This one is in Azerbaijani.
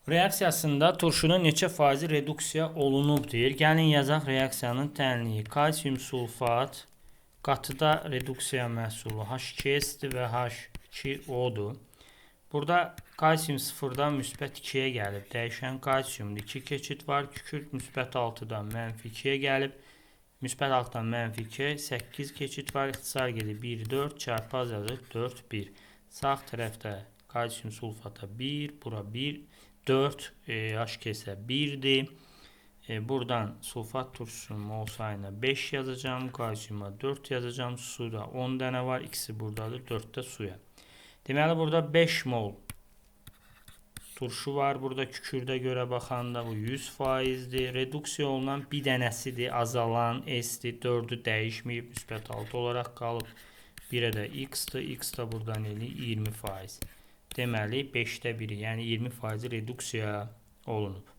Reaksiyasında turşunun neçə faizi reduksiya olunub deyir. Gəlin yazaq reaksiyanın tənliyi. Kalsium sulfat qatıda reduksiya məhsulu H2S-dir və H2O-dur. Burada kalsium 0-dan müsbət 2-yə gəlib. Dəyişən kalsiumda 2 keçid var. Kükürt müsbət 6-dan mənfi 2-yə gəlib. Müsbət 6-dan mənfi 2-yə 8 keçid var. İxtisar gedib 1, 4, çarpaz yazır 4, 1. Sağ tərəfdə kalsium sulfata 1, bura 1, 4, H2S-ə 1-dir. Buradan sulfat turşusunun mol sayına 5 yazacağım. Kalsiuma 4 yazacağım. Suda 10 dənə var. İkisi buradadır. 4 də suya. Deməli burada 5 mol turşu var. Burada kükürdə görə baxanda bu 100%dir. Reduksiya olunan bir dənəsidir. Azalan S-dir. 4'ü dəyişməyib. Müsbət 6 olaraq qalıb. 1'ə də X-dir. X da buradan eli 20%. Deməli 5'də 1'i, yəni 20% reduksiya olunub.